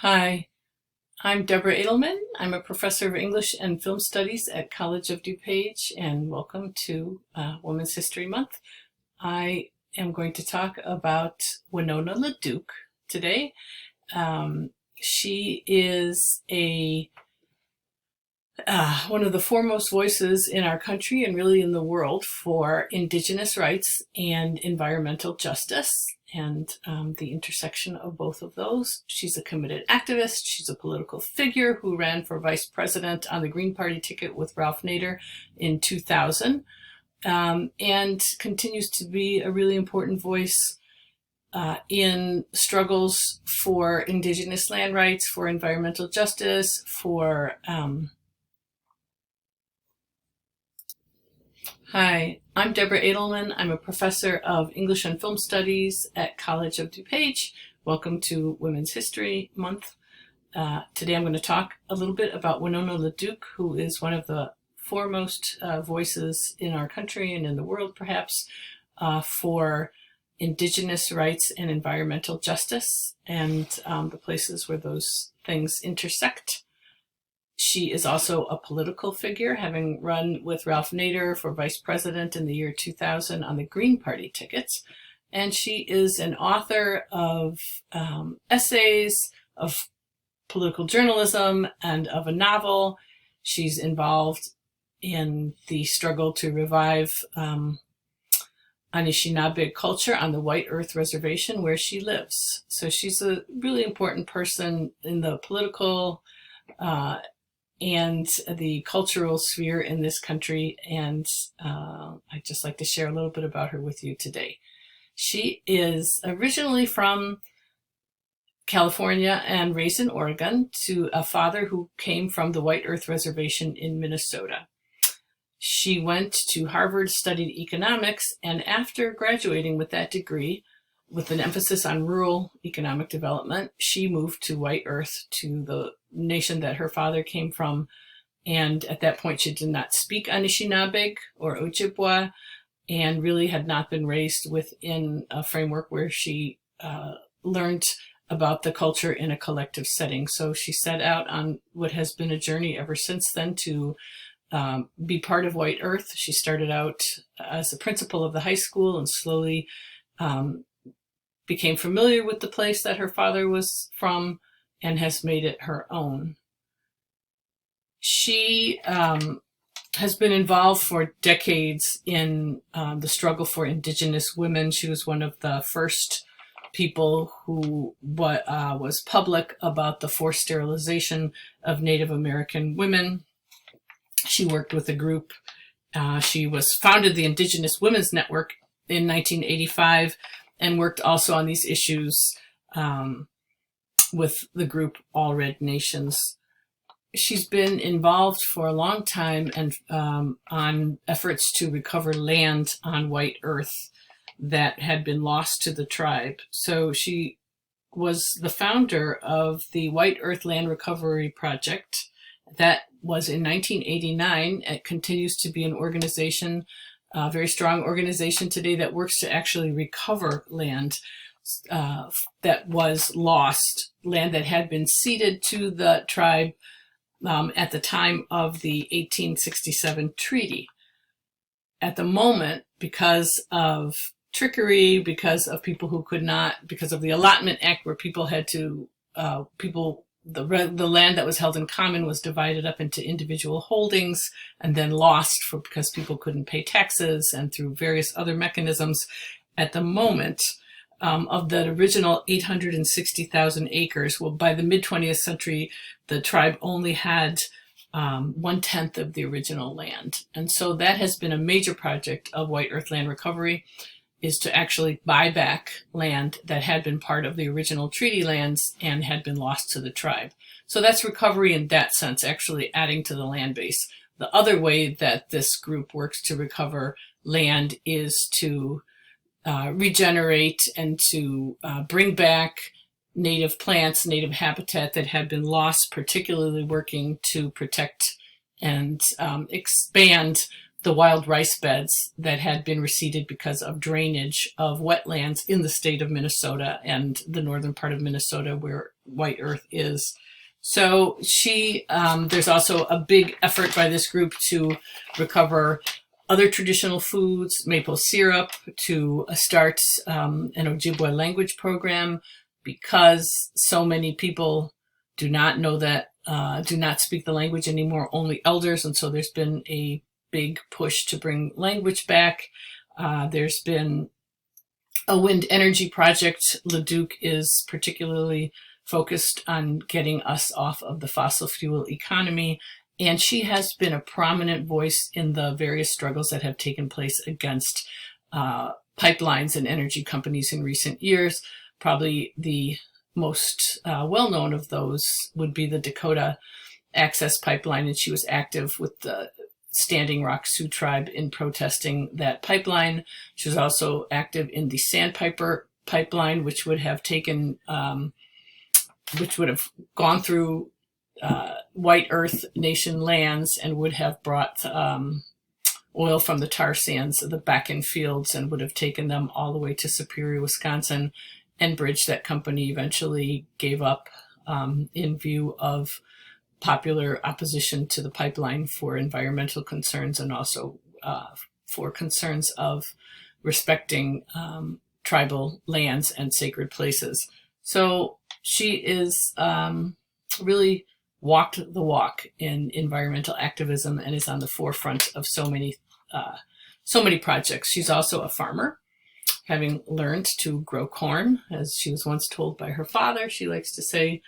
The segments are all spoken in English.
Hi, I'm Deborah Edelman. I'm a professor of English and Film Studies at College of DuPage, and welcome to Women's History Month. I am going to talk about Winona LaDuke today. She is one of the foremost voices in our country and really in the world for Indigenous rights and environmental justice, and the intersection of both of those. She's a committed activist. She's a political figure who ran for vice president on the Green Party ticket with Ralph Nader in 2000, and continues to be a really important voice in struggles for Indigenous land rights, for environmental justice, for Hi, I'm Deborah Edelman. I'm a professor of English and Film Studies at College of DuPage. Welcome to Women's History Month. Today I'm going to talk a little bit about Winona LaDuke, who is one of the foremost voices in our country and in the world, perhaps, for Indigenous rights and environmental justice, and the places where those things intersect. She is also a political figure, having run with Ralph Nader for vice president in the year 2000 on the Green Party tickets. And she is an author of essays, of political journalism, and of a novel. She's involved in the struggle to revive Anishinaabe culture on the White Earth Reservation where she lives. So she's a really important person in the political and the cultural sphere in this country, and I'd just like to share a little bit about her with you today. She is originally from California and raised in Oregon to a father who came from the White Earth Reservation in Minnesota. She went to Harvard, studied economics, and after graduating with that degree, with an emphasis on rural economic development, she moved to White Earth, to the nation that her father came from. And at that point, she did not speak Anishinaabe or Ojibwa, and really had not been raised within a framework where she learned about the culture in a collective setting. So she set out on what has been a journey ever since then to be part of White Earth. She started out as a principal of the high school and slowly became familiar with the place that her father was from and has made it her own. She has been involved for decades in the struggle for Indigenous women. She was one of the first people who was public about the forced sterilization of Native American women. She worked with a group. She founded the Indigenous Women's Network in 1985 and worked also on these issues with the group All Red Nations. She's been involved for a long time and on efforts to recover land on White Earth that had been lost to the tribe. So she was the founder of the White Earth Land Recovery Project. That was in 1989. It continues to be an organization, a very strong organization today that works to actually recover land that was lost, land that had been ceded to the tribe at the time of the 1867 treaty. At the moment, because of trickery, because of people who could not, because of the Allotment Act where people had to, the land that was held in common was divided up into individual holdings and then lost because people couldn't pay taxes, and through various other mechanisms. At the moment, of that original 860,000 acres, well, by the mid-20th century, the tribe only had 1/10 of the original land. And so that has been a major project of White Earth Land Recovery, is to actually buy back land that had been part of the original treaty lands and had been lost to the tribe. So that's recovery in that sense, actually adding to the land base. The other way that this group works to recover land is to regenerate and to bring back native plants, native habitat that had been lost, particularly working to protect and expand the wild rice beds that had been receded because of drainage of wetlands in the state of Minnesota and the northern part of Minnesota where White Earth is. So there's also a big effort by this group to recover other traditional foods, maple syrup, to start an Ojibwe language program, because so many people do not know that, do not speak the language anymore, only elders. And so there's been a big push to bring language back. There's been a wind energy project. LaDuke is particularly focused on getting us off of the fossil fuel economy. And she has been a prominent voice in the various struggles that have taken place against pipelines and energy companies in recent years. Probably the most well-known of those would be the Dakota Access Pipeline, and she was active with the Standing Rock Sioux tribe in protesting that pipeline. She was also active in the Sandpiper Pipeline, which would have gone through White Earth Nation lands and would have brought oil from the tar sands of the Bakken fields and would have taken them all the way to Superior, Wisconsin. Enbridge, that company, eventually gave up in view of popular opposition to the pipeline for environmental concerns, and also for concerns of respecting tribal lands and sacred places. So she is really walked the walk in environmental activism and is on the forefront of so many projects. She's also a farmer, having learned to grow corn. As she was once told by her father, she likes to say,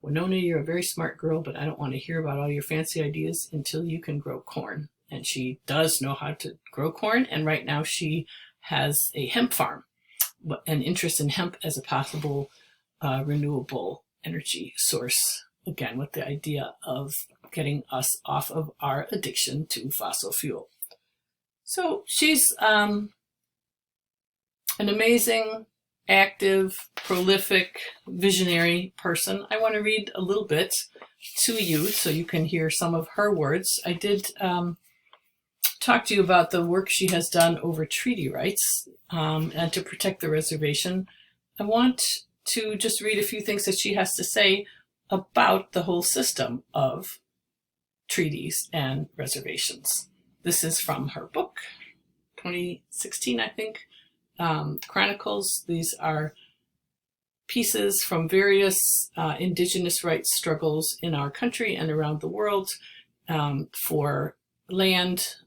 "Winona, you're a very smart girl, but I don't want to hear about all your fancy ideas until you can grow corn." And she does know how to grow corn. And right now she has a hemp farm, an interest in hemp as a possible renewable energy source, again, with the idea of getting us off of our addiction to fossil fuel. So she's an amazing, active, prolific, visionary person. I want to read a little bit to you so you can hear some of her words. I did talk to you about the work she has done over treaty rights and to protect the reservation. I want to just read a few things that she has to say about the whole system of treaties and reservations. This is from her book, 2016, I think, Chronicles. These are pieces from various indigenous rights struggles in our country and around the world, for land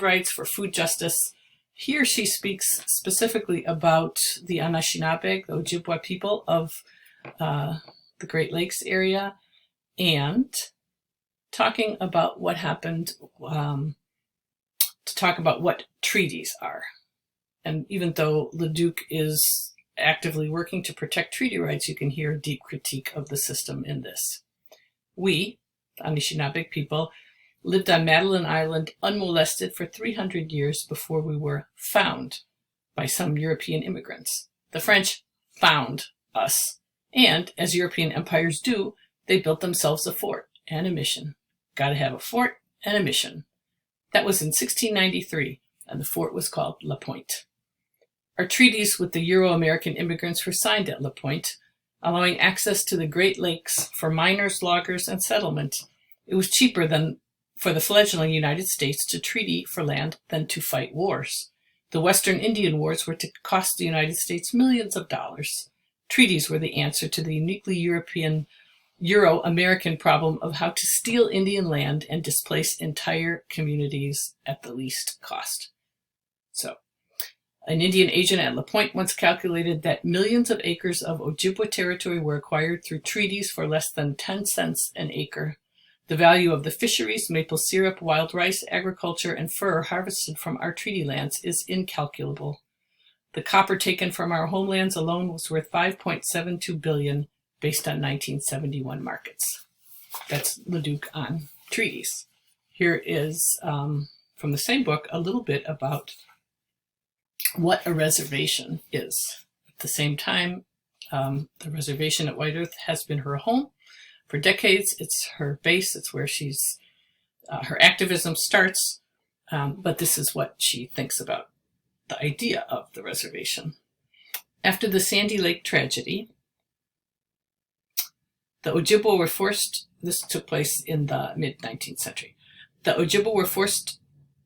rights, for food justice. Here she speaks specifically about the Anishinaabe, the Ojibwe people of the Great Lakes area, and talking about what happened, to talk about what treaties are. And even though LaDuke is actively working to protect treaty rights, you can hear a deep critique of the system in this. We, the Anishinaabe people, lived on Madeline Island unmolested for 300 years before we were found by some European immigrants. The French found us, and as European empires do, they built themselves a fort and a mission. Gotta have a fort and a mission. That was in 1693, and the fort was called La Pointe. Our treaties with the Euro-American immigrants were signed at La Pointe, allowing access to the Great Lakes for miners, loggers, and settlement. It was cheaper than for the fledgling United States to treaty for land than to fight wars. The Western Indian Wars were to cost the United States millions of dollars. Treaties were the answer to the uniquely Euro-American problem of how to steal Indian land and displace entire communities at the least cost. So, an Indian agent at La Pointe once calculated that millions of acres of Ojibwe territory were acquired through treaties for less than 10 cents an acre. The value of the fisheries, maple syrup, wild rice, agriculture, and fur harvested from our treaty lands is incalculable. The copper taken from our homelands alone was worth $5.72 billion based on 1971 markets. That's LaDuke on treaties. Here is, from the same book, a little bit about what a reservation is. At the same time, the reservation at White Earth has been her home for decades. It's her base. It's where her activism starts. But this is what she thinks about the idea of the reservation. After the Sandy Lake tragedy, The Ojibwe were forced, this took place in the mid-19th century. The Ojibwe were forced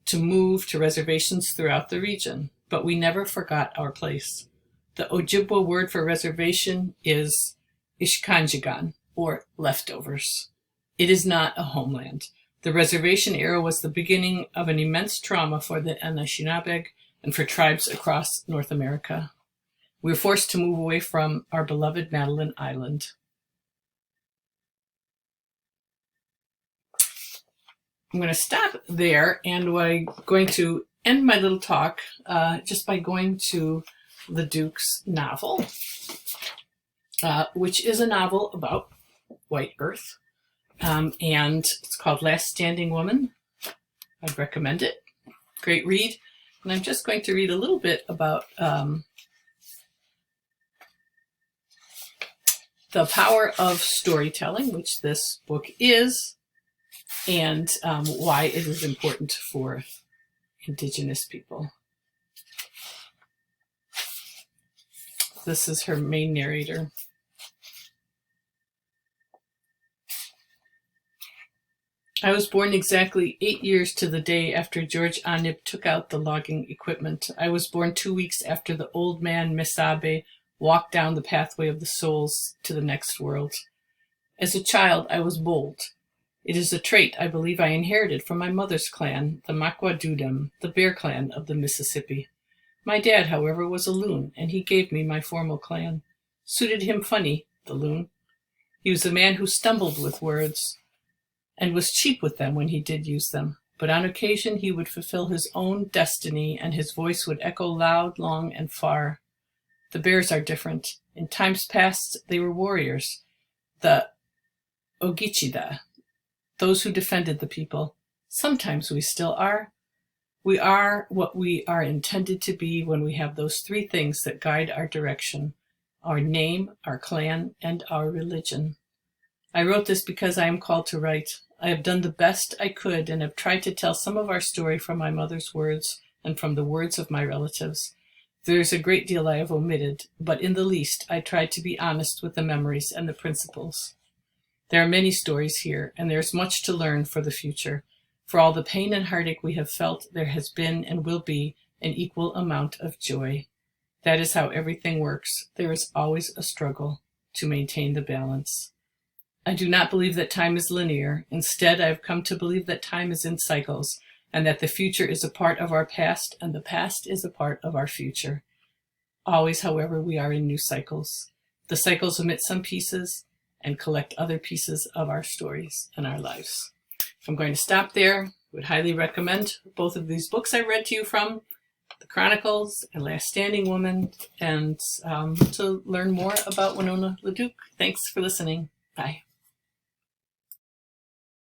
to move to reservations throughout the region, but we never forgot our place. The Ojibwe word for reservation is Ishkanjigan, or leftovers. It is not a homeland. The reservation era was the beginning of an immense trauma for the Anishinaabe and for tribes across North America. We were forced to move away from our beloved Madeline Island. I'm going to stop there, and I'm going to end my little talk just by going to LaDuke's novel, which is a novel about White Earth, and it's called Last Standing Woman. I'd recommend it. Great read. And I'm just going to read a little bit about the power of storytelling, which this book is, and why it is important for Indigenous people. This is her main narrator. I was born exactly 8 years to the day after George Anib took out the logging equipment. I was born 2 weeks after the old man Mesabe walked down the pathway of the souls to the next world. As a child, I was bold. It is a trait I believe I inherited from my mother's clan, the Makwadudem, the Bear Clan of the Mississippi. My dad, however, was a loon, and he gave me my formal clan. Suited him funny, the loon. He was a man who stumbled with words and was cheap with them when he did use them. But on occasion he would fulfill his own destiny, and his voice would echo loud, long, and far. The bears are different. In times past, they were warriors, the Ogichida, those who defended the people. Sometimes we still are. We are what we are intended to be when we have those three things that guide our direction: our name, our clan, and our religion. I wrote this because I am called to write. I have done the best I could and have tried to tell some of our story from my mother's words and from the words of my relatives. There is a great deal I have omitted, but in the least I tried to be honest with the memories and the principles. There are many stories here, and there is much to learn for the future. For all the pain and heartache we have felt, there has been and will be an equal amount of joy. That is how everything works. There is always a struggle to maintain the balance. I do not believe that time is linear. Instead, I have come to believe that time is in cycles, and that the future is a part of our past, and the past is a part of our future. Always, however, we are in new cycles. The cycles omit some pieces and collect other pieces of our stories and our lives. I'm going to stop there. Would highly recommend both of these books I read to you from, The Chronicles and Last Standing Woman, and to learn more about Winona LaDuke. Thanks for listening. Bye.